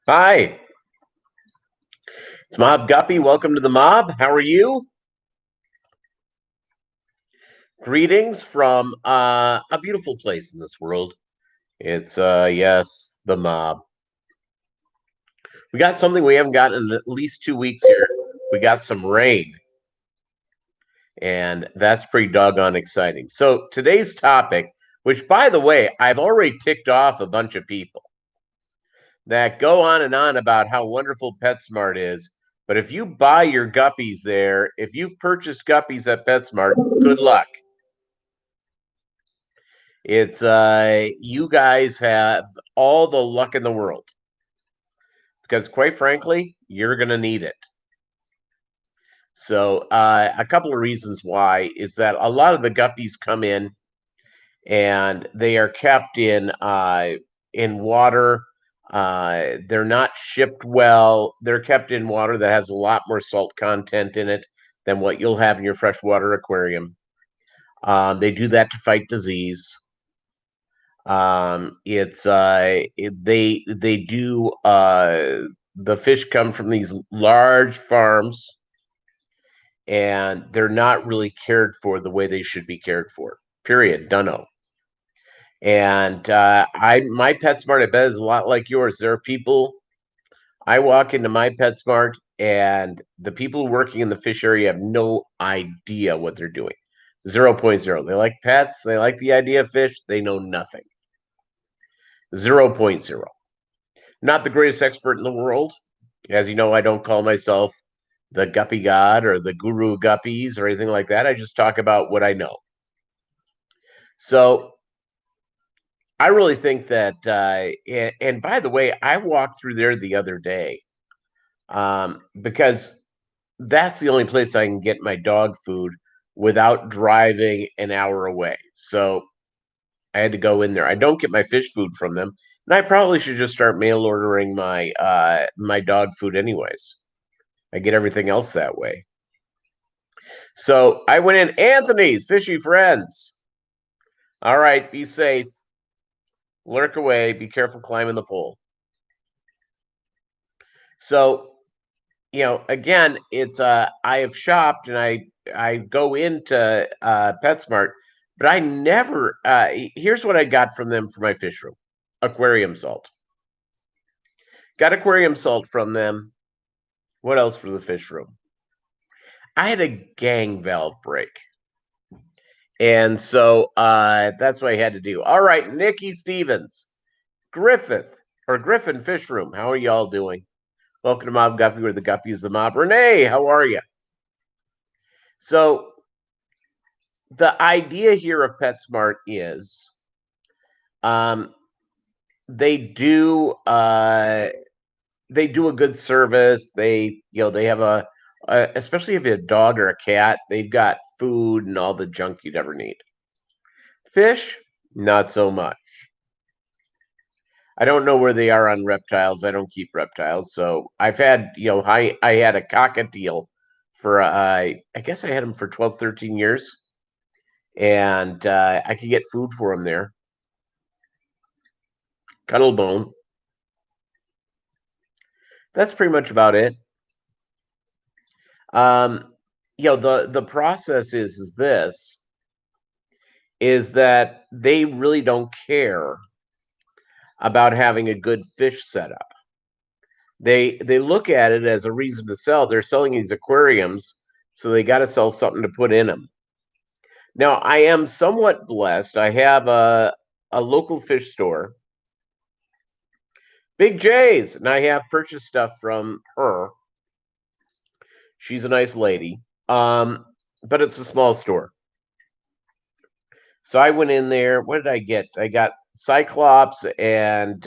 Hi, it's Mob Guppy. Welcome to the Mob. How are you? Greetings from a beautiful place in this world. It's yes, the Mob. We got something we haven't gotten in at least 2 weeks here. We got some rain, and that's pretty doggone exciting. So today's topic, which by the way, I've already ticked off a bunch of people that go on and on about how wonderful PetSmart is. But if you buy your guppies there, if you've purchased guppies at PetSmart, good luck. It's you guys have all the luck in the world because quite frankly, you're going to need it. So, a couple of reasons why is that a lot of the guppies come in and they are kept in water. They're not shipped well. They're kept in water that has a lot more salt content in it than what you'll have in your freshwater aquarium. They do that to fight disease. They do the fish come from these large farms and they're not really cared for the way they should be cared for. Period. Dunno. And I my PetSmart I bet is a lot like yours. There are people I walk into my PetSmart and the people working in the fish area have no idea what they're doing. 0.0. They like pets, they like the idea of fish, they know nothing. 0.0. Not the greatest expert in the world. As you know, I don't call myself the Guppy God or the Guru Guppies or anything like that. I just talk about what I know. So I really think that, and by the way, I walked through there the other day because that's the only place I can get my dog food without driving an hour away. So I had to go in there. I don't get my fish food from them, and I probably should just start mail ordering my dog food anyways. I get everything else that way. So I went in Anthony's Fishy Friends. All right, be safe. Lurk away. Be careful climbing the pole. So, again, it's I have shopped and I go into PetSmart, but I never here's what I got from them for my fish room. Aquarium salt. Got aquarium salt from them. What else for the fish room? I had a gang valve break. And so that's what I had to do. All right, Nikki Stevens, Griffin Fish Room. How are y'all doing? Welcome to Mob Guppy, where the Guppy is the mob. Rene, how are you? So the idea here of PetSmart is um, they do they do a good service. They have especially if you have a dog or a cat, they've got food and all the junk you'd ever need. Fish, not so much. I don't know where they are on reptiles. I don't keep reptiles, so I've had I had a cockatiel for I guess I had him for 12, 13 years, and I could get food for him there. Cuttlebone. That's pretty much about it. Um, the process is this is that they really don't care about having a good fish setup. They look at it as a reason to sell. They're selling these aquariums, so they got to sell something to put in them. Now, I am somewhat blessed. I have a local fish store, Big J's, and I have purchased stuff from her. She's a nice lady, but it's a small store. So I went in there. What did I get? I got Cyclops and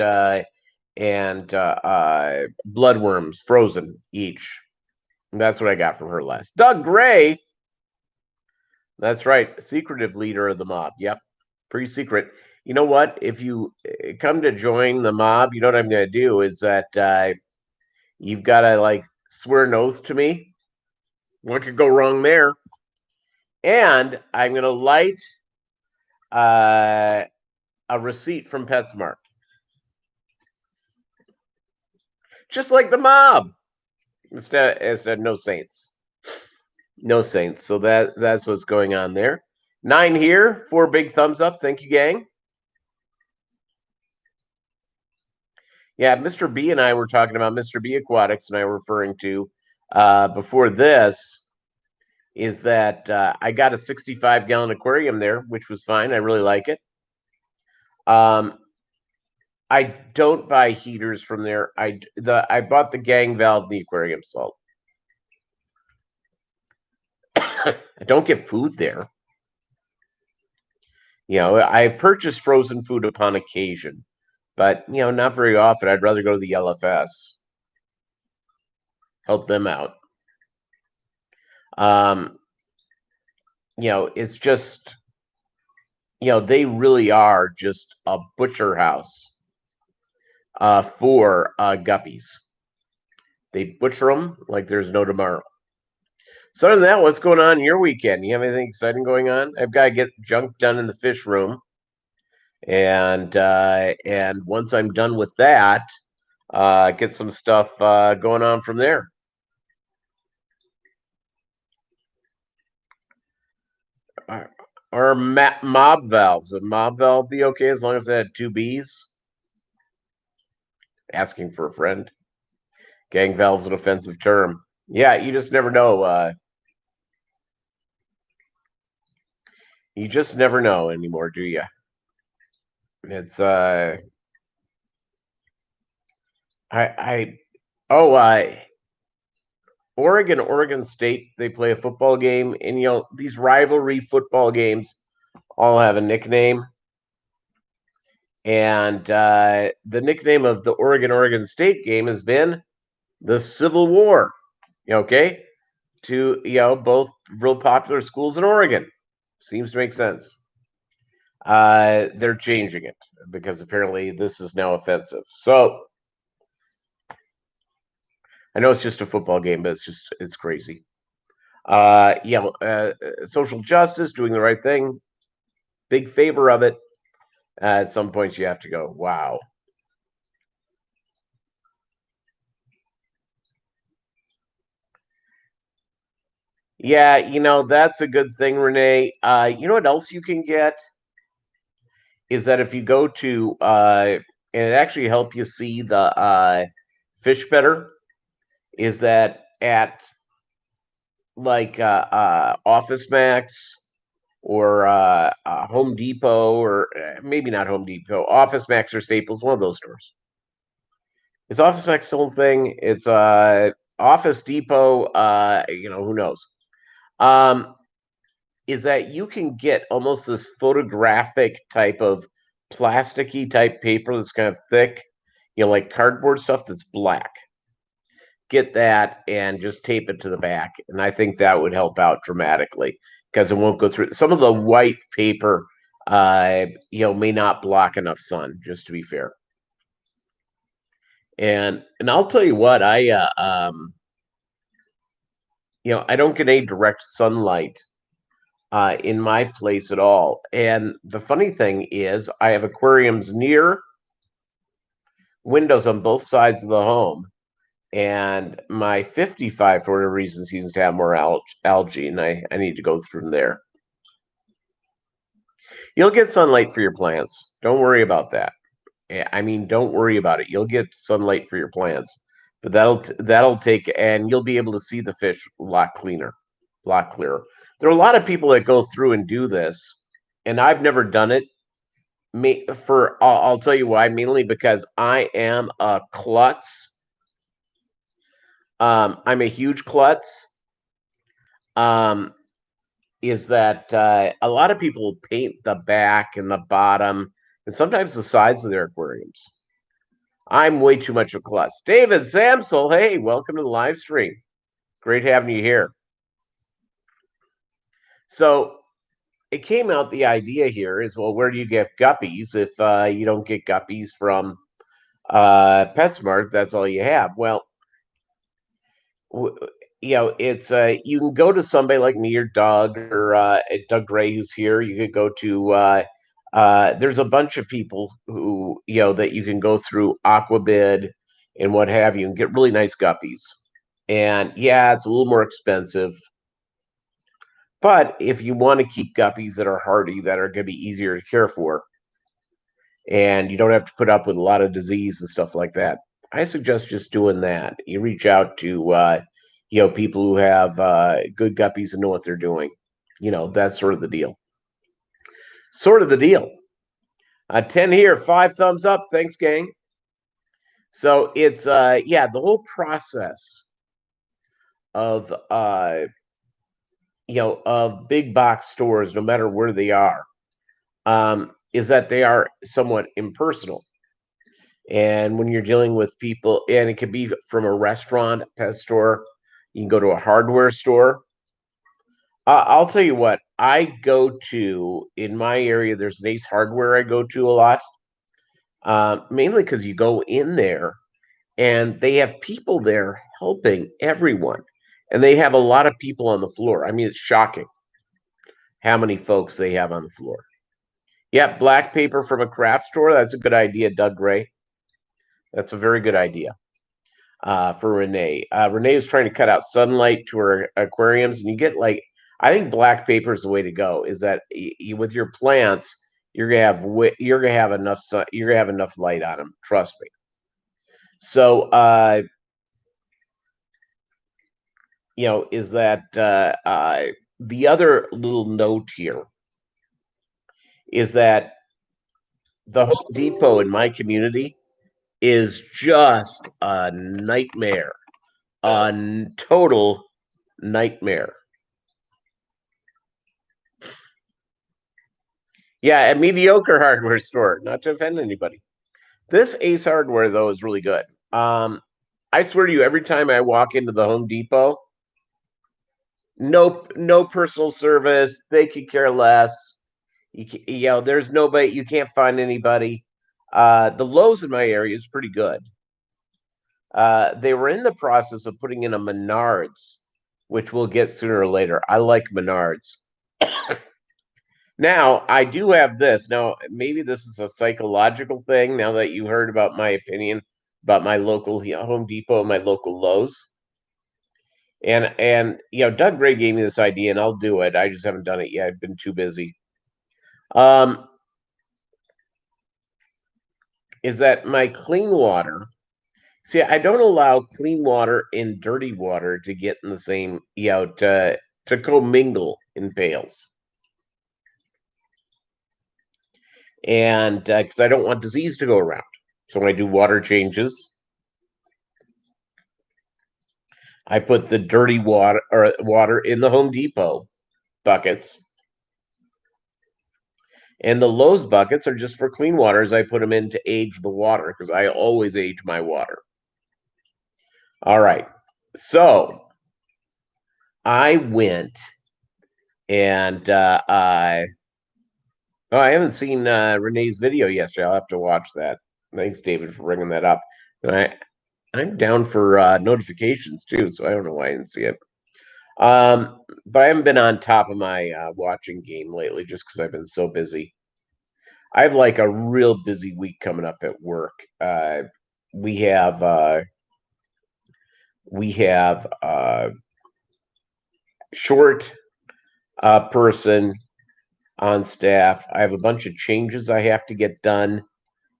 bloodworms frozen each. And that's what I got from her last. Doug Gray. That's right, secretive leader of the mob. Yep, pretty secret. You know what? If you come to join the mob, you know what I'm going to do is that you've got to like swear an oath to me. What could go wrong there? And I'm going to light a receipt from PetSmart. just like the mob. Instead, no saints, no saints. So that's what's going on there. 9 here, 4 big thumbs up. Thank you, gang. Yeah, Mr. B and I were talking about Mr. B Aquatics, and I were referring to before this is that I got a 65-gallon aquarium there, which was fine. I really like it. I don't buy heaters from there. I bought the gang valve and the aquarium salt. I don't get food there. I've purchased frozen food upon occasion, but not very often. I'd rather go to the LFS, help them out. It's just, they really are just a butcher house for guppies. They butcher them like there's no tomorrow. So other than that, what's going on in your weekend? You have anything exciting going on? I've got to get junk done in the fish room, and once I'm done with that, get some stuff going on from there. Or mob valves. A mob valve be okay as long as it had 2 B's? Asking for a friend. Gang valve's an offensive term. Yeah, you just never know. You just never know anymore, do you? It's Oregon State, they play a football game, and these rivalry football games all have a nickname. And the nickname of the Oregon State game has been the Civil War. Okay? To both real popular schools in Oregon. Seems to make sense. They're changing it because apparently this is now offensive. So I know it's just a football game, but it's crazy. Social justice, doing the right thing, big favor of it. At some points, you have to go, wow. Yeah, that's a good thing, Rene. You know what else you can get is that if you go to and it actually help you see the fish better, is that at like Office Max or Home Depot, or maybe not Home Depot, Office Max or Staples, one of those stores. Is Office Max still a thing? It's Office Depot, who knows? Is that you can get almost this photographic type of plasticky type paper that's kind of thick, like cardboard stuff that's black. Get that and just tape it to the back. And I think that would help out dramatically because it won't go through. Some of the white paper, may not block enough sun, just to be fair. And I'll tell you what, I don't get any direct sunlight in my place at all. And the funny thing is, I have aquariums near windows on both sides of the home. And my 55, for whatever reason, seems to have more algae, and I need to go through there. You'll get sunlight for your plants. Don't worry about that. I mean, don't worry about it. You'll get sunlight for your plants, but that'll take, and you'll be able to see the fish a lot cleaner, a lot clearer. There are a lot of people that go through and do this, and I've never done it. I'll tell you why. Mainly because I am a klutz. I'm a huge klutz. Is that a lot of people paint the back and the bottom and sometimes the sides of their aquariums. I'm way too much a klutz. David Sampson, hey, welcome to the live stream. Great having you here. So it came out, the idea here is, well, where do you get guppies if you don't get guppies from Petsmart? That's all you have. Well, it's you can go to somebody like me or Doug or Doug Gray, who's here. You could go to there's a bunch of people who that you can go through Aquabid and what have you, and get really nice guppies. And yeah, it's a little more expensive. But if you want to keep guppies that are hardy, that are going to be easier to care for, and you don't have to put up with a lot of disease and stuff like that, I suggest just doing that. You reach out to people who have good guppies and know what they're doing. That's sort of the deal. Sort of the deal. 10 here, 5 thumbs up. Thanks, gang. So it's the whole process of of big box stores, no matter where they are, is that they are somewhat impersonal. And when you're dealing with people, and it could be from a restaurant, pet store, you can go to a hardware store. I'll tell you what, I go to in my area, there's an Ace Hardware I go to a lot, mainly because you go in there and they have people there helping everyone. And they have a lot of people on the floor. I mean, it's shocking how many folks they have on the floor. Yeah, black paper from a craft store. That's a good idea, Doug Gray. That's a very good idea for Rene. Rene is trying to cut out sunlight to her aquariums, and you get I think black paper is the way to go. Is that with your plants, you're gonna have enough sun, you're gonna have enough light on them. Trust me. So is that the other little note here is that the Home Depot in my community is just a nightmare, a total nightmare. Yeah, a mediocre hardware store, not to offend anybody. This Ace Hardware, though, is really good. I swear to you, every time I walk into the Home Depot, no personal service. They could care less. There's nobody. You can't find anybody. The Lowe's in my area is pretty good. They were in the process of putting in a Menards, which we'll get sooner or later. I like Menards. Now, I do have this. Now, maybe this is a psychological thing now that you heard about my opinion about my local Home Depot and my local Lowe's. And Doug Gray gave me this idea, and I'll do it. I just haven't done it yet. I've been too busy. Is that my clean water? See, I don't allow clean water and dirty water to get in the same, to commingle in pails. And because I don't want disease to go around. So when I do water changes, I put the dirty water in the Home Depot buckets. And the Lowe's buckets are just for clean water as I put them in to age the water because I always age my water. All right. So I went and I haven't seen Renee's video yesterday. I'll have to watch that. Thanks, David, for bringing that up. And I'm down for notifications too, so I don't know why I didn't see it. But I haven't been on top of my watching game lately just because I've been so busy. I have like a real busy week coming up at work. We have short person on staff. I have a bunch of changes I have to get done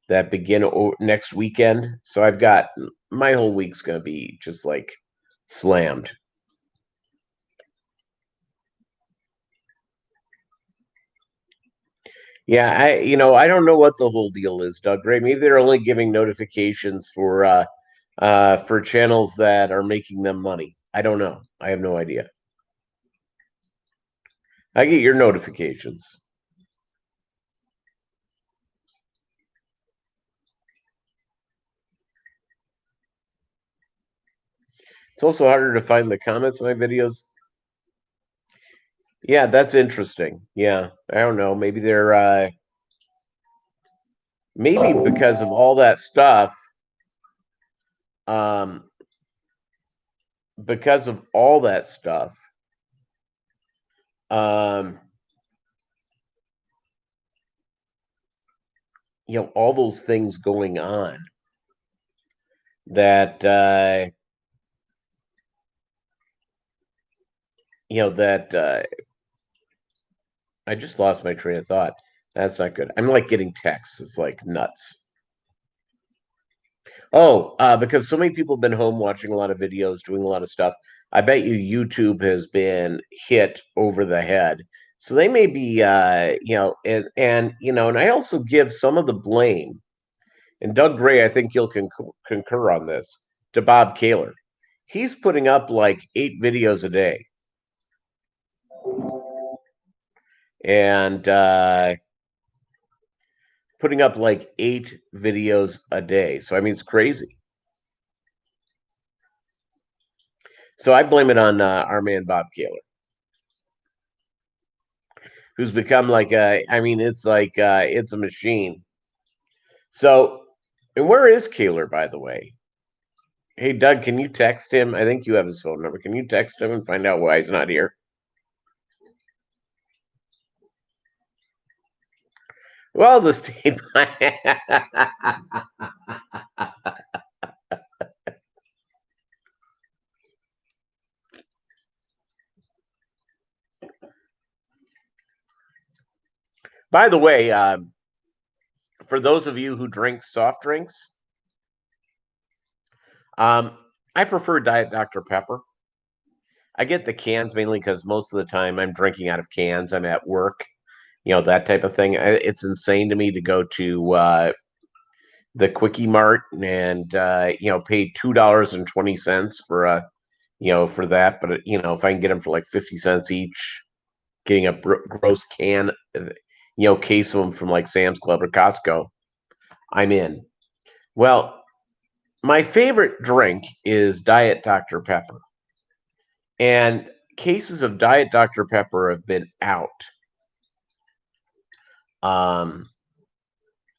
that begin next weekend. So I've got my whole week's going to be just like slammed. Yeah, I don't know what the whole deal is, Doug Gray. Maybe they're only giving notifications for channels that are making them money. I don't know. I have no idea. I get your notifications. It's also harder to find the comments of my videos. Yeah, that's interesting. Yeah, I don't know. Maybe they're maybe because of all that stuff. Because of all that stuff. All those things going on. that I just lost my train of thought. That's not good. I'm like getting texts. It's like nuts. Oh, because so many people have been home watching a lot of videos, doing a lot of stuff. I bet you YouTube has been hit over the head. So they may be, and I also give some of the blame, and Doug Gray, I think you'll concur on this, to Bob Kaler. He's putting up like 8 videos a day, and putting up like 8 videos a day. So I mean, it's crazy. So I blame it on our man Bob Kaler, who's become like I mean, it's like it's a machine. So, and where is Kaler, by the way? Hey, Doug, can you text him? I think you have his phone number. Can you text him and find out why he's not here? Well, the state. By the way, for those of you who drink soft drinks, um, I prefer Diet Dr. Pepper. I get the cans mainly because most of the time I'm drinking out of cans. I'm at work, that type of thing. It's insane to me to go to the Quickie Mart and pay $2.20 for for that. But if I can get them for like 50 cents each, getting a gross can, case of them from like Sam's Club or Costco, I'm in. Well, my favorite drink is Diet Dr. Pepper. And cases of Diet Dr. Pepper have been out. Um,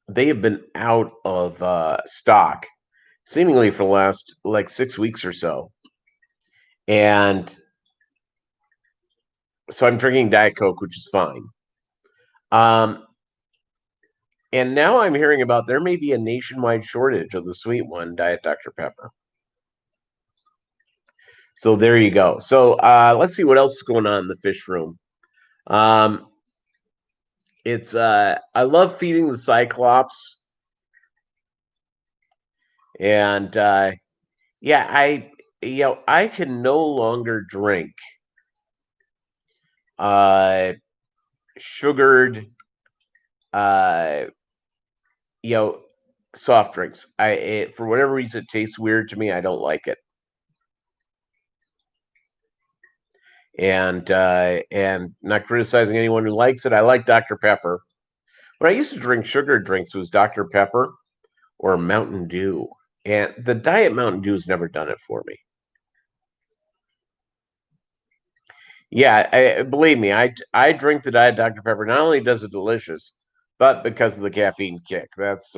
they have been out of stock seemingly for the last like 6 weeks or so. And so I'm drinking Diet Coke, which is fine. Um, and now I'm hearing about there may be a nationwide shortage of the sweet one, Diet Dr. Pepper. So there you go. So let's see what else is going on in the fish room. It's I love feeding the Cyclops, and yeah, I can no longer drink uh sugared uh you know soft drinks. For whatever reason it tastes weird to me. I don't like it. And not criticizing anyone who likes it. I like Dr. Pepper. When I used to drink sugar drinks, it was Dr. Pepper or Mountain Dew. And the Diet Mountain Dew has never done it for me. Yeah, believe me, I drink the Diet Dr. Pepper. Not only does it delicious, but because of the caffeine kick. That's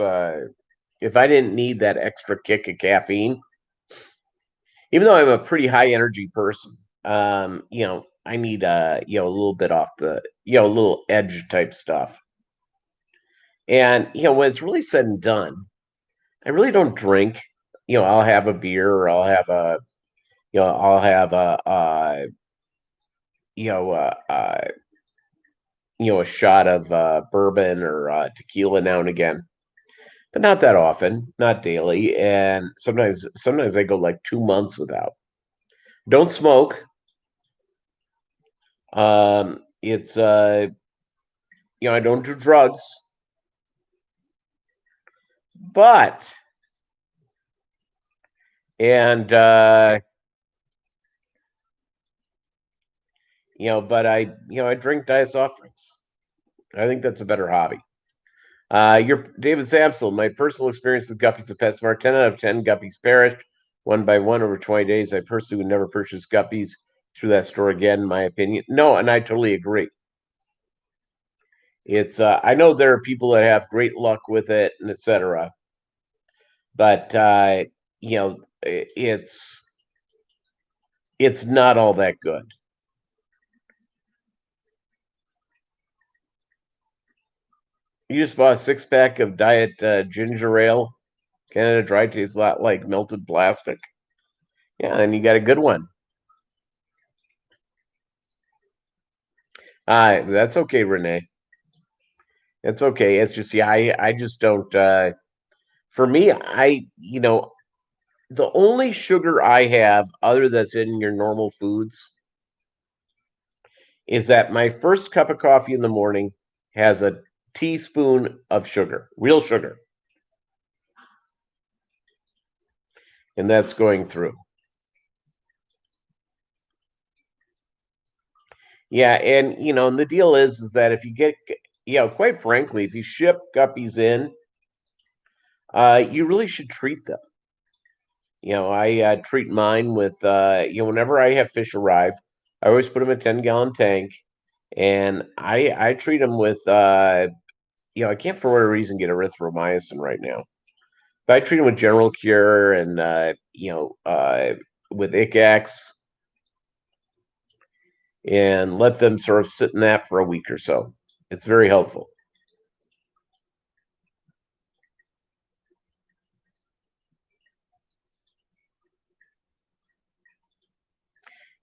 if I didn't need that extra kick of caffeine, even though I'm a pretty high energy person, I need a little bit off the a little edge type stuff. And when it's really said and done, I really don't drink. I'll have a beer or I'll have you know, uh, uh, a shot of bourbon or tequila now and again, but not that often, not daily. And sometimes I go like 2 months without. Don't smoke. It's I don't do drugs, but and but I drink diet soft drinks. I think that's a better hobby. You're David Sampson. My personal experience with guppies at Petsmart: 10 out of 10 guppies perished one by one over 20 days. I personally would never purchase guppies through that store again, in my opinion. No, and I totally agree. It's I know there are people that have great luck with it and etc. But it's not all that good. You just bought a 6-pack of diet ginger ale. Canada Dry tastes a lot like melted plastic. Yeah, and you got a good one. That's okay, Rene. It's okay. It's just yeah, I just don't for me, the only sugar I have other that's in your normal foods is that my first cup of coffee in the morning has a teaspoon of sugar, real sugar, and that's going through. Yeah, and and the deal is that if you get, quite frankly, if you ship guppies in, you really should treat them. I treat mine with, whenever I have fish arrive, I always put them in a 10-gallon tank, and I treat them with, I can't for whatever reason get erythromycin right now. But I treat them with General Cure and, with Icax and let them sort of sit in that for a week or so. It's very helpful.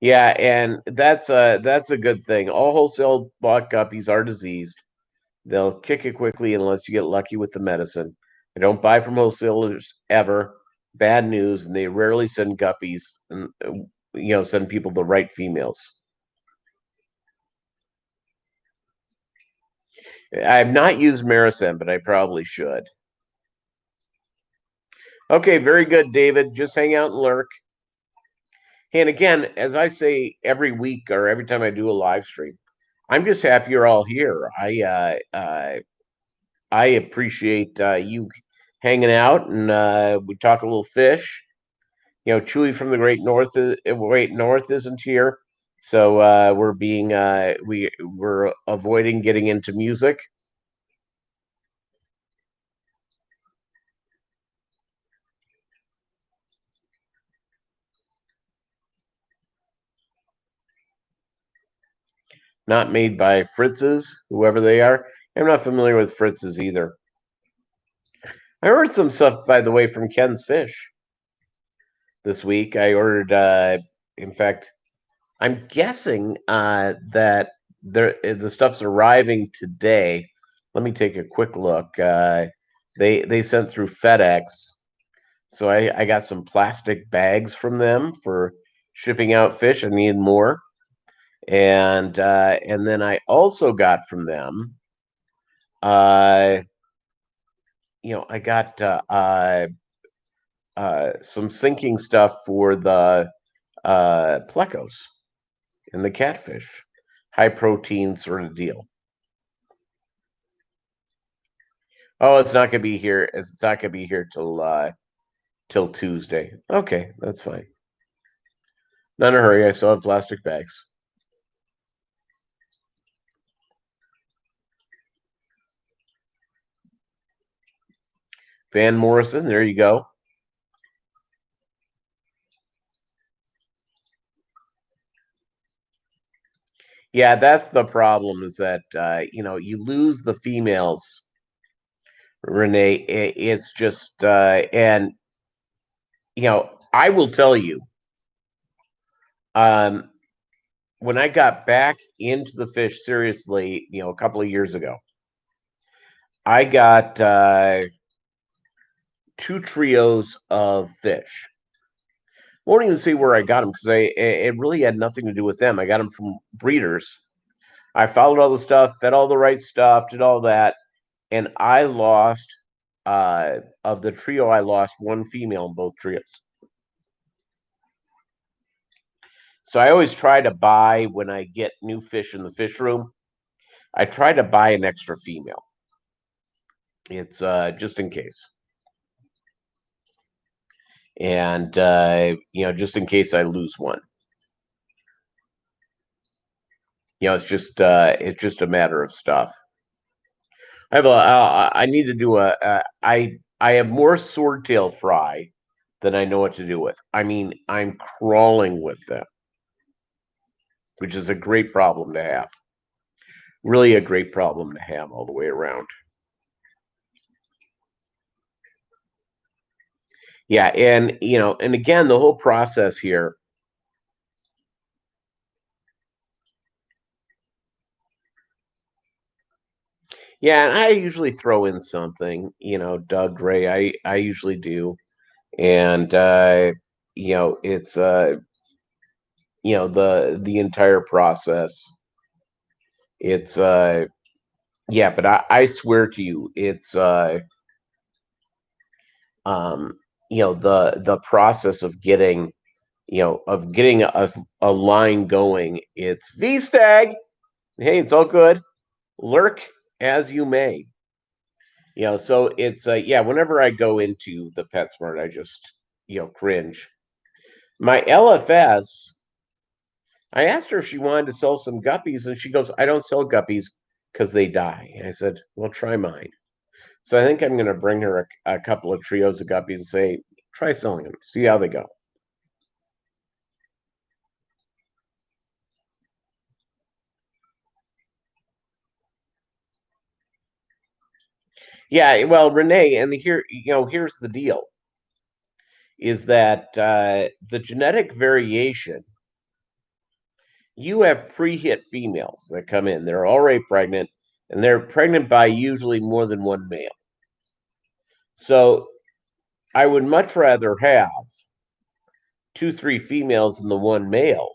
Yeah, and that's a good thing. All wholesale bought guppies are diseased. They'll kick it quickly unless you get lucky with the medicine. I don't buy from wholesalers ever. Bad news, and they rarely send guppies and send people the right females. I have not used Maricin, but I probably should. Okay, very good, David. Just hang out and lurk. And again, as I say every week or every time I do a live stream, I'm just happy you're all here. I appreciate you hanging out, and we talked a little fish. Chewy from the Great North isn't here, so we're avoiding getting into music. Not made by Fritz's, whoever they are. I'm not familiar with Fritz's either. I ordered some stuff, by the way, from Ken's Fish this week. I ordered, in fact, I'm guessing that the stuff's arriving today. Let me take a quick look. They sent through FedEx, so I got some plastic bags from them for shipping out fish. I need more, and then I also got from them. Uh, I got some sinking stuff for the plecos and the catfish, high protein sort of deal. Oh, it's not gonna be here. It's not gonna be here till Tuesday. Okay, that's fine. Not in a hurry. I still have plastic bags. Van Morrison, there you go. Yeah, that's the problem. Is that you lose the females, Rene. It's just and I will tell you, um, when I got back into the fish seriously, a couple of years ago, I got two trios of fish. Won't even see where I got them because it really had nothing to do with them. I got them from breeders. I followed all the stuff, fed all the right stuff, did all that, and I lost of the trio. I lost one female in both trios. So I always try to buy when I get new fish in the fish room. I try to buy an extra female. It's just in case, and just in case I lose one. It's just a matter of stuff. I need to do I have more swordtail fry than I know what to do with. I mean, I'm crawling with them, which is a great problem to have. Really a great problem to have all the way around. Yeah, and and again, the whole process here. Yeah, and I usually throw in something, Doug Ray. I usually do, and it's the entire process. It's yeah, but I swear to you, it's um the process of getting a line going. It's V Stag. Hey, it's all good. Lurk as you may. So it's yeah, whenever I go into the PetSmart, I just cringe. My LFS, I asked her if she wanted to sell some guppies, and she goes, I don't sell guppies because they die. And I said, well, try mine. So I think I'm going to bring her a couple of trios of guppies and say, try selling them, see how they go. Yeah, well, Rene, and here's the deal: is that the genetic variation. You have pre-hit females that come in; they're already pregnant, and they're pregnant by usually more than one male. So I would much rather have two, three females than the one male,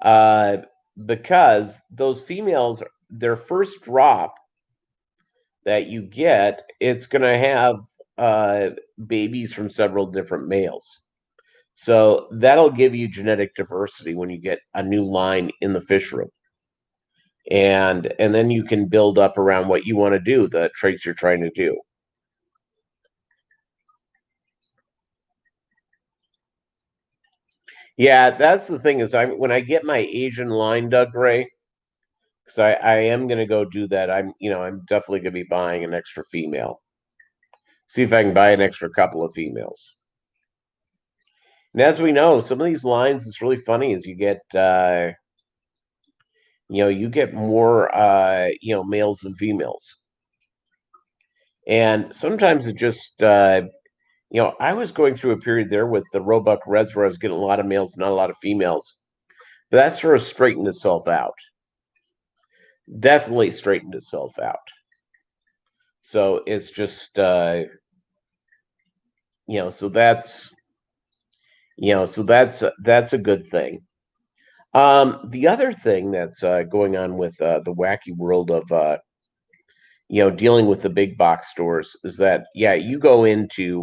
uh, because those females, their first drop that you get, it's going to have uh, babies from several different males. So that'll give you genetic diversity when you get a new line in the fish room. And then you can build up around what you want to do, the traits you're trying to do. Yeah, that's the thing is when I get my Asian line, Doug Ray, because I am gonna go do that. I'm definitely gonna be buying an extra female. See if I can buy an extra couple of females. And as we know, some of these lines, it's really funny is you get more males than females. And sometimes it just I was going through a period there with the Roebuck Reds where I was getting a lot of males, not a lot of females. But that sort of straightened itself out. Definitely straightened itself out. So it's just so that's a good thing. The other thing that's going on with the wacky world of dealing with the big box stores is that yeah, you go into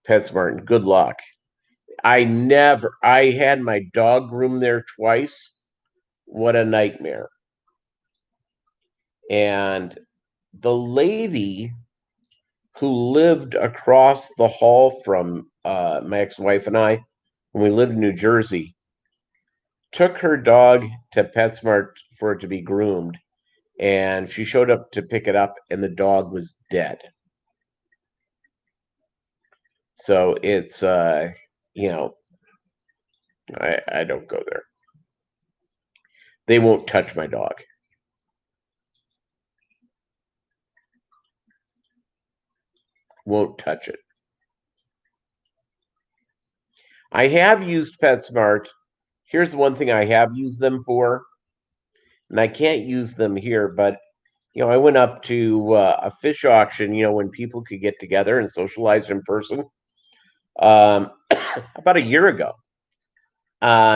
PetSmart and good luck. I had my dog room there twice. What a nightmare. And the lady who lived across the hall from my ex-wife and I when we lived in New Jersey took her dog to PetSmart for it to be groomed, and she showed up to pick it up, and the dog was dead. So it's you know, I don't go there. They won't touch my dog. Won't touch it. I have used PetSmart. Here's the one thing I have used them for, and I can't use them here, but I went up to a fish auction, when people could get together and socialize in person, um, about a year ago,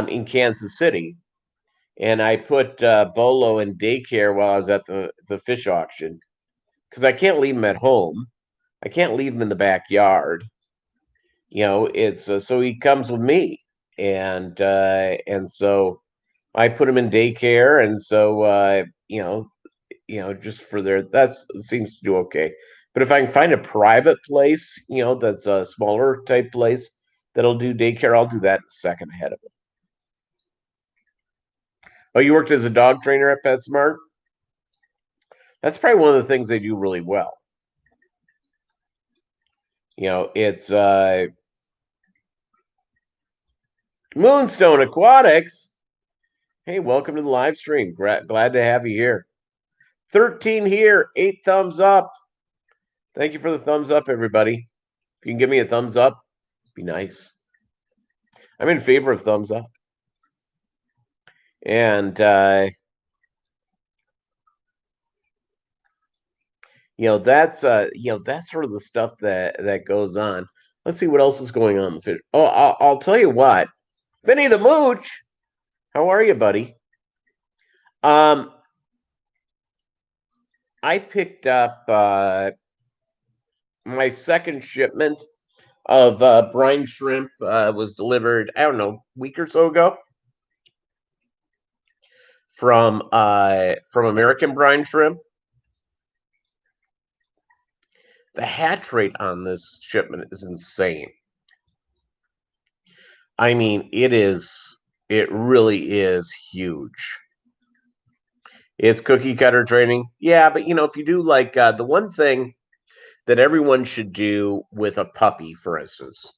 in Kansas City. And I put Bolo in daycare while I was at the fish auction because I can't leave him at home. I can't leave him in the backyard. It's so he comes with me, and so I put him in daycare, and so just for their that seems to do okay. But if I can find a private place, that's a smaller type place that'll do daycare, I'll do that in a second ahead of it. Oh, you worked as a dog trainer at PetSmart? That's probably one of the things they do really well. It's Moonstone Aquatics. Hey, welcome to the live stream. Glad to have you here. 13 here, 8 thumbs up. Thank you for the thumbs up, everybody. If you can give me a thumbs up, be nice. I'm in favor of thumbs up. And that's that's sort of the stuff that goes on. Let's see what else is going on in the fish. Oh, I'll tell you what, Vinny the Mooch, how are you, buddy? Um, I picked up my second shipment of brine shrimp was delivered, I don't know, a week or so ago from American Brine Shrimp. The hatch rate on this shipment is insane. I mean, it really is huge. It's cookie cutter training. Yeah, but if you do like the one thing that everyone should do with a puppy, for instance,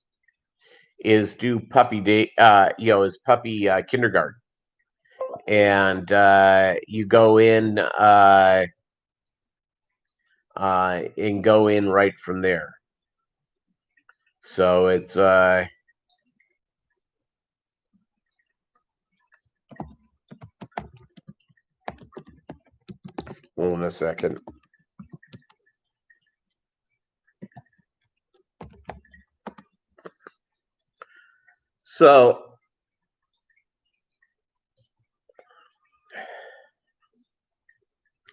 is do puppy day, is puppy kindergarten. And you go in and go in right from there. So it's hold on a second. So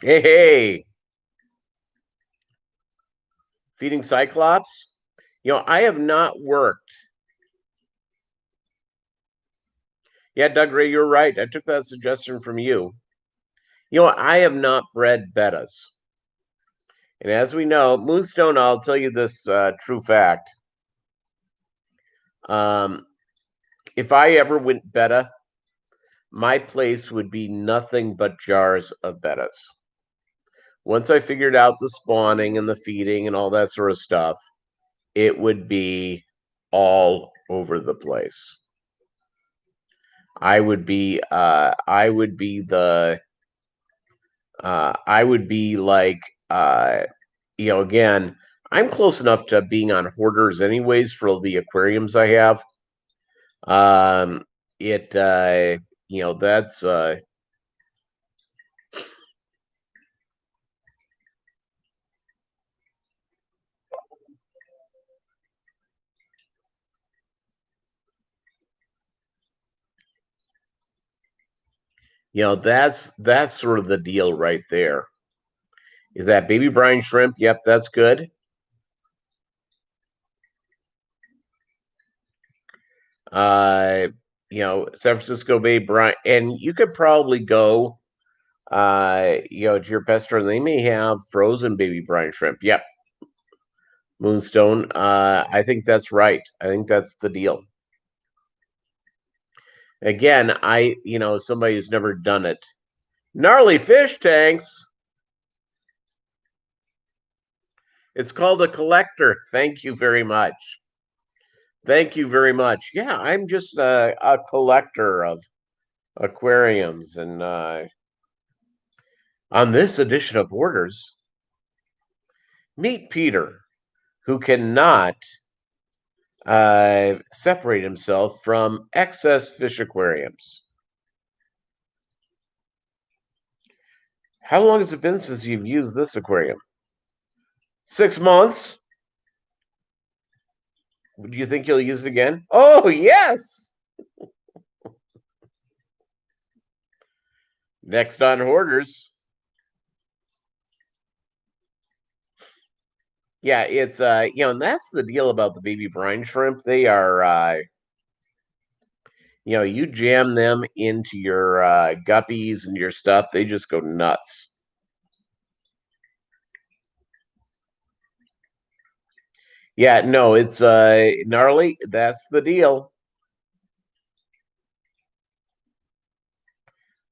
hey, feeding Cyclops. I have not worked. Yeah, Doug Ray, you're right. I took that suggestion from you. I have not bred Bettis. And as we know, Moonstone, I'll tell you this true fact. If I ever went betta, my place would be nothing but jars of Bettis. Once I figured out the spawning and the feeding and all that sort of stuff, it would be all over the place. I would be like again, I'm close enough to being on Hoarders anyways for the aquariums I have. It that's that's sort of the deal right there. Is that baby brine shrimp? Yep, that's good. San Francisco Bay brine, and you could probably go, to your pet store. They may have frozen baby brine shrimp. Yep, Moonstone. I think that's right. I think that's the deal. Again, somebody who's never done it. Gnarly fish tanks. It's called a collector. Thank you very much. Thank you very much. Yeah, I'm just a collector of aquariums. And on this edition of Orders, meet Peter, who cannot separate himself from excess fish aquariums. How long has it been since you've used this aquarium? 6 months? Do you think you'll use it again? Oh, yes! Next on Hoarders. Yeah, it's and that's the deal about the baby brine shrimp. They are you jam them into your guppies and your stuff, they just go nuts. Yeah, no, it's gnarly. That's the deal.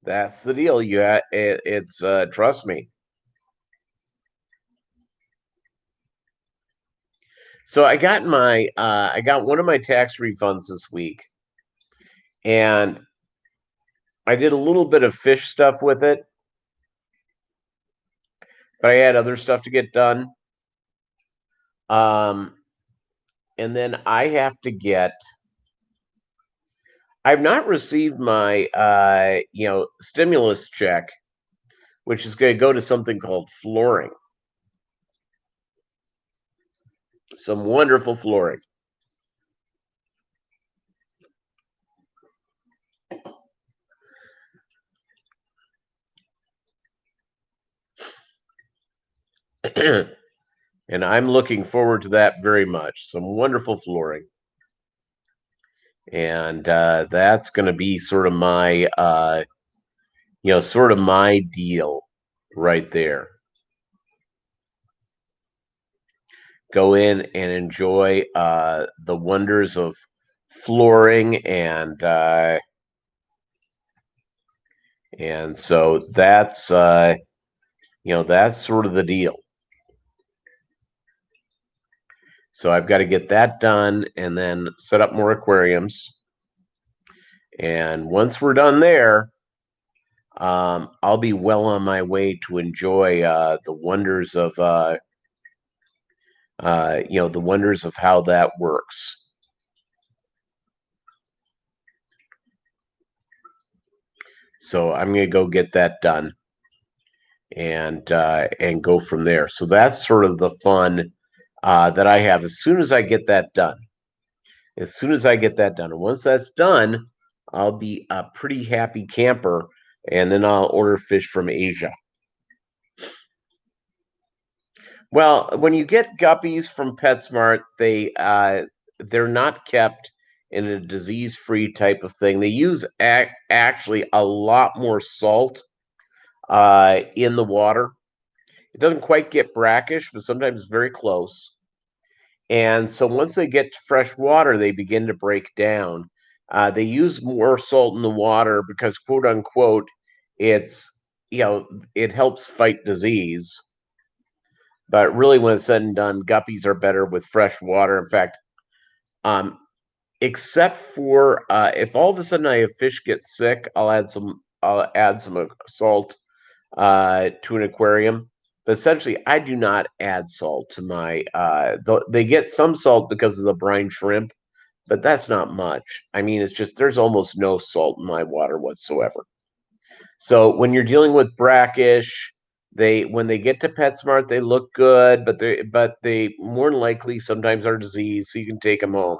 That's the deal. It's trust me. So I got one of my tax refunds this week, and I did a little bit of fish stuff with it, but I had other stuff to get done. Um, and then I have to get. I've not received my stimulus check, which is going to go to something called flooring. Some wonderful flooring. And I'm looking forward to that very much. Some wonderful flooring. And that's going to be sort of my my deal right there. Go in and enjoy the wonders of flooring, and so that's that's sort of the deal. So I've got to get that done and then set up more aquariums. And once we're done there, I'll be well on my way to enjoy the wonders of the wonders of how that works. So I'm going to go get that done and go from there. So that's sort of the fun that I have as soon as I get that done. As soon as I get that done, and once that's done, I'll be a pretty happy camper, and then I'll order fish from Asia. Well, when you get guppies from Petsmart, they're not kept in a disease-free type of thing. They use actually a lot more salt in the water. It doesn't quite get brackish, but sometimes very close. And so once they get to fresh water, they begin to break down. They use more salt in the water because, quote unquote, it's it helps fight disease. But really, when it's said and done, guppies are better with fresh water. In fact, except for if all of a sudden I have fish get sick, I'll add some salt to an aquarium. But essentially, I do not add salt to my. They get some salt because of the brine shrimp, but that's not much. I mean, it's just there's almost no salt in my water whatsoever. So when you're dealing with brackish, when they get to PetSmart, they look good, but they more than likely sometimes are diseased, so you can take them home.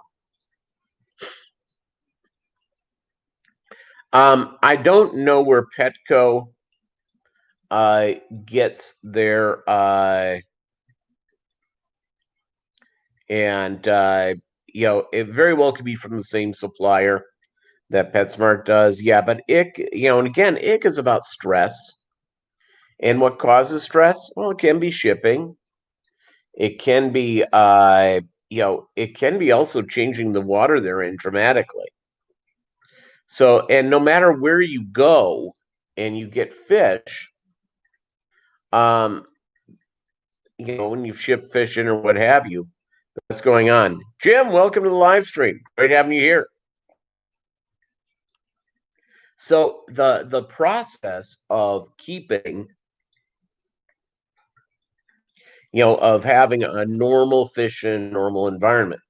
I don't know where Petco gets their and it very well could be from the same supplier that PetSmart does. Yeah, but ick, and again, ick is about stress. And what causes stress? Well, it can be shipping. It can be it can be also changing the water they're in dramatically. So, and no matter where you go and you get fish, when you ship fish in or what have you, that's going on. Jim, welcome to the live stream. Great having you here. So the process of keeping, of having a normal fish in a normal environment.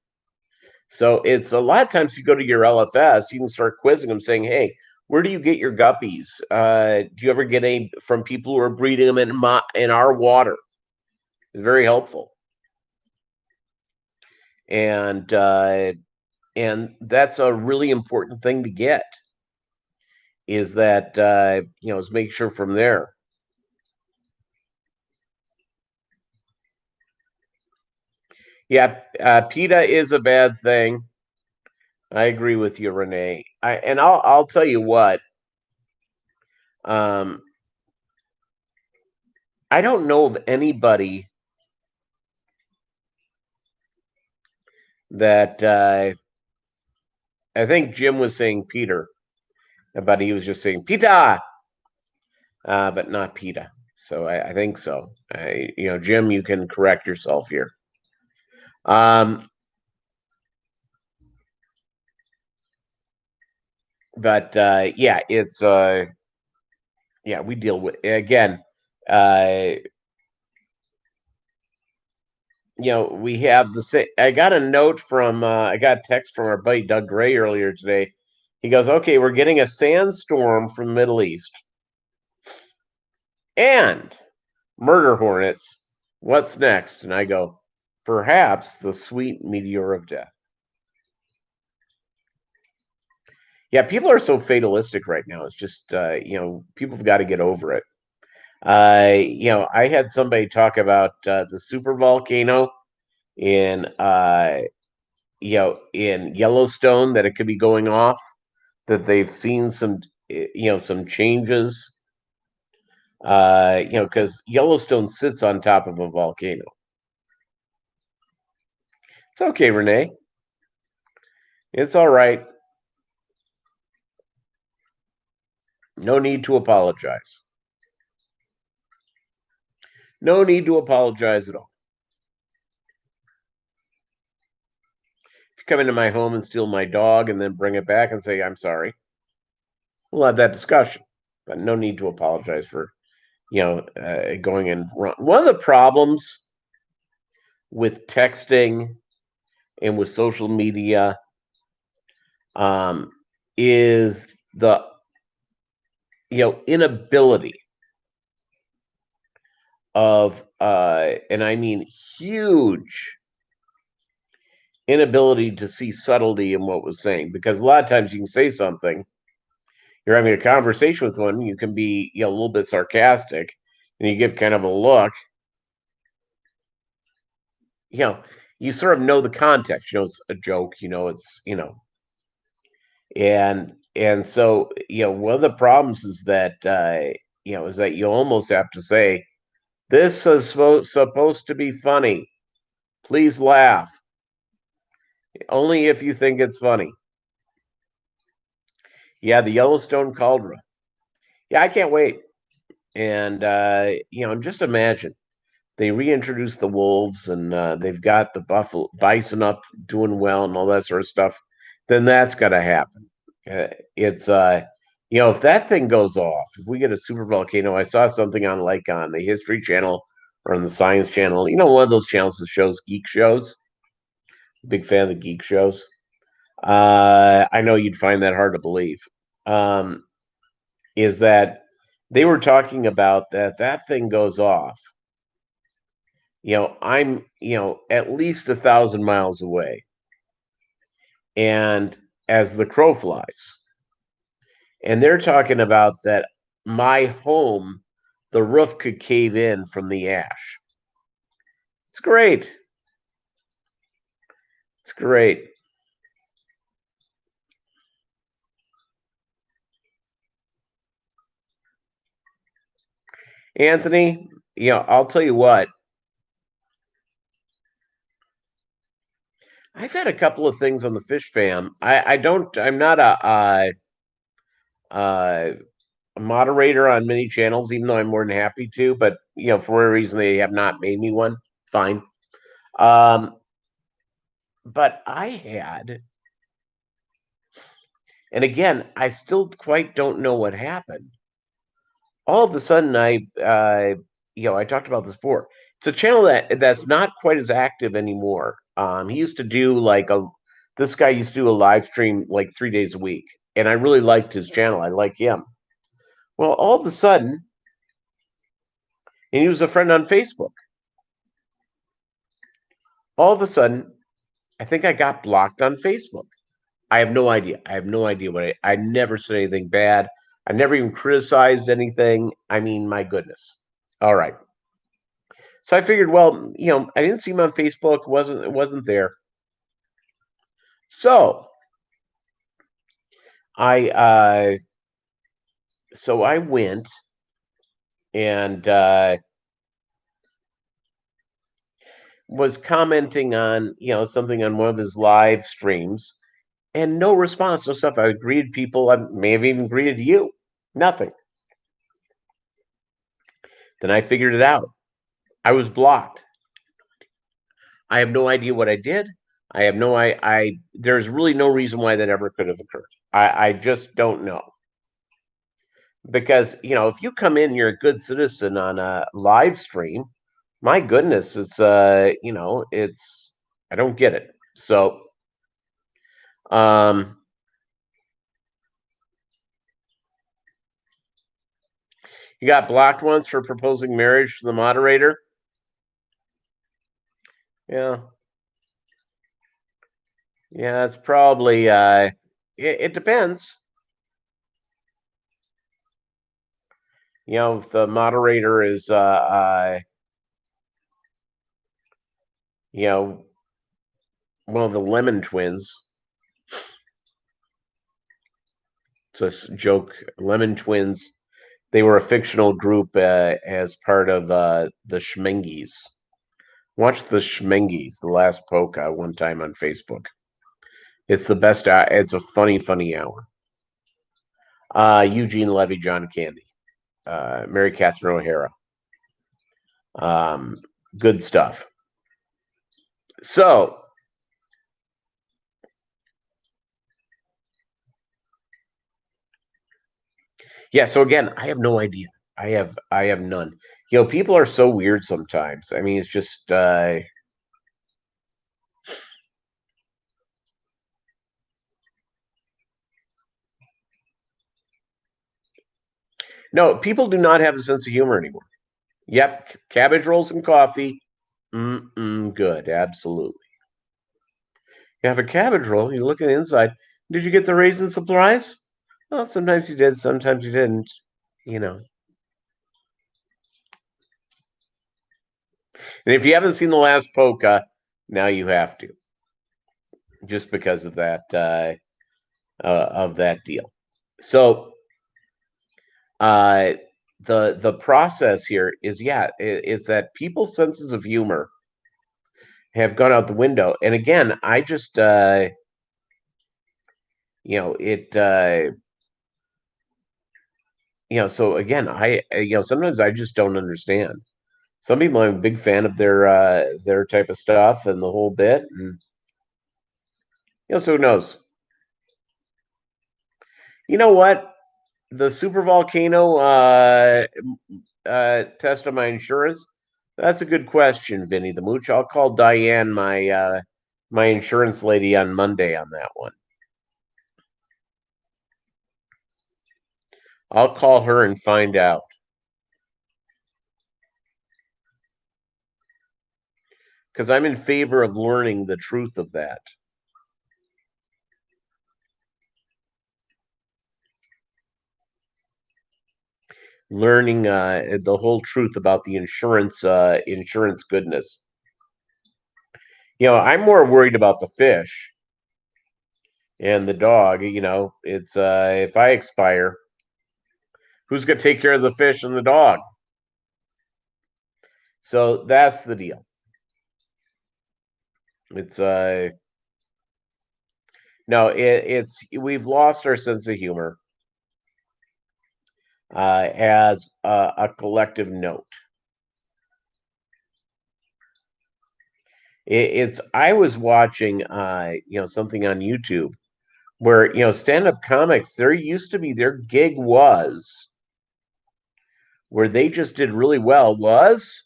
So it's a lot of times you go to your LFS, you can start quizzing them saying, hey, where do you get your guppies? Do you ever get any from people who are breeding them in our water? It's very helpful. And that's a really important thing to get, is that, is make sure from there. Yeah, PETA is a bad thing. I agree with you, Rene. I'll tell you what. I don't know of anybody that I think Jim was saying Peter, but he was just saying PETA, but not PETA. So I think so. Jim, you can correct yourself here. But yeah, it's yeah, we deal with again. we have the same. I got a note from, I got a text from our buddy Doug Gray earlier today. He goes, okay, we're getting a sandstorm from the Middle East and murder hornets. What's next? And I go, perhaps the sweet meteor of death. Yeah, people are so fatalistic right now. It's just, people have got to get over it. I had somebody talk about the super volcano in in Yellowstone, that it could be going off, that they've seen some changes, because Yellowstone sits on top of a volcano. It's okay, Rene. It's all right. No need to apologize. No need to apologize at all. If you come into my home and steal my dog and then bring it back and say, I'm sorry, we'll have that discussion. But no need to apologize for, going in wrong. One of the problems with texting and with social media is the inability of and I mean huge inability to see subtlety in what was saying, because a lot of times you can say something, you're having a conversation with one, you can be a little bit sarcastic, and you give kind of a look, you sort of know the context, it's a joke, it's and so one of the problems is that you almost have to say, this is supposed to be funny, please laugh, only if you think it's funny. Yeah, the Yellowstone Caldera. Yeah, I can't wait. And just imagine they reintroduced the wolves, and they've got the bison up doing well and all that sort of stuff. Then that's got to happen. It's if that thing goes off, if we get a super volcano, I saw something on the History Channel or on the Science Channel. One of those channels that shows geek shows. Big fan of the geek shows. I know you'd find that hard to believe. Is that they were talking about that thing goes off. I'm at least 1,000 miles away, and as the crow flies, and they're talking about that my home, the roof could cave in from the ash. It's great. It's great. Anthony, I'll tell you what. I've had a couple of things on the FishFan. I'm not a moderator on many channels, even though I'm more than happy to. But for whatever reason, they have not made me one. Fine. But I had, and again, I still quite don't know what happened. All of a sudden, I talked about this before. It's a channel that's not quite as active anymore. He used to do this guy used to do a live stream like 3 days a week, and I really liked his channel. I like him. Well, all of a sudden, and he was a friend on Facebook. All of a sudden, I think I got blocked on Facebook. I have no idea. I have no idea what I never said anything bad. I never even criticized anything. I mean, my goodness. All right. So I figured, well, I didn't see him on Facebook. It wasn't there. So I went and was commenting on something on one of his live streams, and no response, no stuff. I greeted people. I may have even greeted you. Nothing. Then I figured it out. I was blocked. I have no idea what I did. I have no I there's really no reason why that ever could have occurred. I just don't know. Because, if you come in, you're a good citizen on a live stream, My goodness, it's you know, it's I don't get it. So, um, you got blocked once for proposing marriage to the moderator. Yeah, yeah, it's probably it depends. You know, if the moderator is you know, one of the Lemon Twins. It's a joke. Lemon Twins. They were a fictional group as part of the Schmengies. Watch the Schmengies, the last polka, one time on Facebook. It's the best. It's a funny, funny hour. Eugene Levy, John Candy, Mary Catherine O'Hara. Um, Good stuff. So, yeah. So again, I have no idea. I have none. You know, people are so weird sometimes. I mean, it's just no. People do not have a sense of humor anymore. Yep, cabbage rolls and coffee. Good, absolutely. You have a cabbage roll. You look at the inside. Did you get the raisin surprise? Well, sometimes you did, sometimes you didn't. You know. And if you haven't seen the last polka, now you have to, just because of that deal. So uh, the process here is is that people's senses of humor have gone out the window. And again, I just you know it you know, so again, you know, sometimes I just don't understand. Some people I'm a big fan of their type of stuff and the whole bit, and you know, so who knows? You know what? The super volcano test of my insurance. That's a good question, Vinny the Mooch. I'll call Diane, my insurance lady, on Monday on that one. I'll call her and find out because I'm in favor of learning the truth of that. Learning the whole truth about the insurance goodness. You know, I'm more worried about the fish and the dog. You know, it's if I expire, who's going to take care of the fish and the dog? So that's the deal. It's no, it's we've lost our sense of humor as a collective note. It's I was watching you know, something on YouTube where, you know, stand-up comics, there used to be their gig was where they just did really well was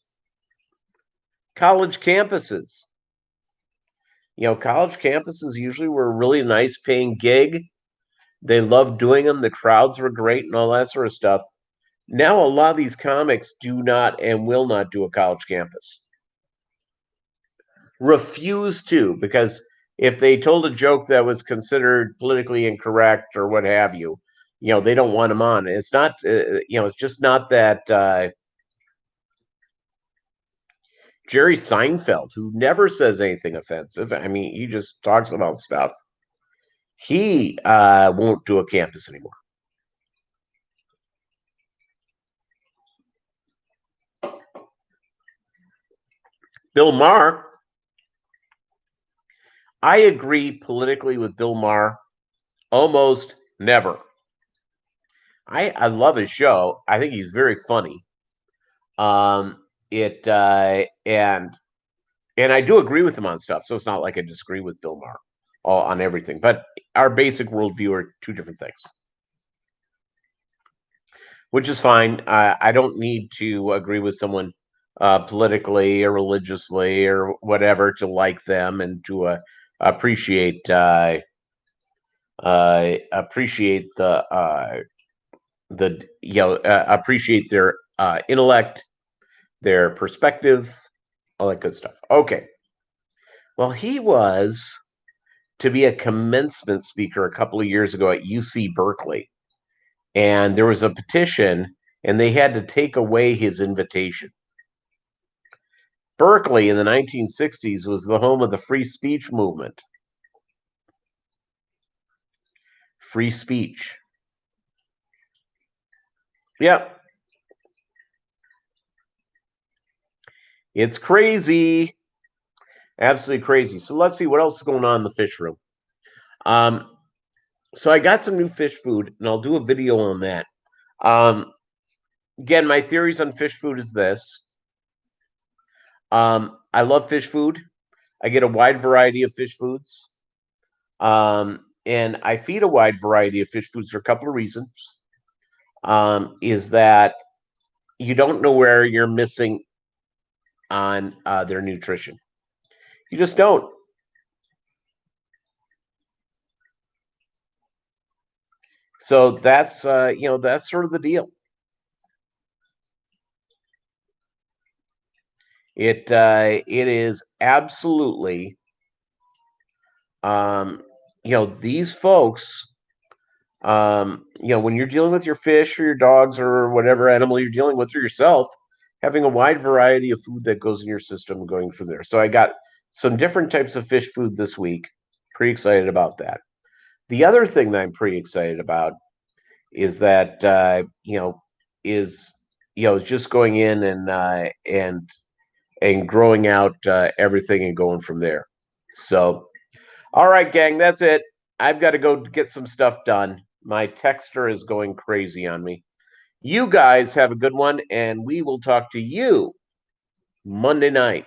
college campuses. You know, college campuses usually were a really nice paying gig. They loved doing them. The crowds were great and all that sort of stuff. Now a lot of these comics do not and will not do a college campus. Refuse to, because if they told a joke that was considered politically incorrect or what have you, you know, they don't want them on. It's not, you know, it's just not that Jerry Seinfeld, who never says anything offensive. I mean, he just talks about stuff. He won't do a campus anymore. Bill Maher, I agree politically with Bill Maher almost never. I love his show. I think he's very funny. It and I do agree with him on stuff. So it's not like I disagree with Bill Maher on everything. But our basic worldview are two different things, which is fine. I don't need to agree with someone politically or religiously or whatever to like them and to appreciate appreciate the appreciate their intellect, their perspective, all that good stuff. Okay. Well, he was to be a commencement speaker a couple of years ago at UC Berkeley, and there was a petition, and they had to take away his invitation. Berkeley in the 1960s was the home of the free speech movement. Free speech. Yep. It's crazy. Absolutely crazy. So let's see what else is going on in the fish room. So I got some new fish food, and I'll do a video on that. Again, my theories on fish food is this. I love fish food. I get a wide variety of fish foods. And I feed a wide variety of fish foods for a couple of reasons. Is that you don't know where you're missing on their nutrition. You just don't. So that's that's sort of the deal. It is absolutely these folks when you're dealing with your fish or your dogs or whatever animal you're dealing with or yourself, having a wide variety of food that goes in your system going from there. So I got some different types of fish food this week. Pretty excited about that. The other thing that I'm pretty excited about is that is just going in and growing out everything and going from there. So, all right, gang, that's it. I've got to go get some stuff done. My texter is going crazy on me. You guys have a good one, and we will talk to you Monday night.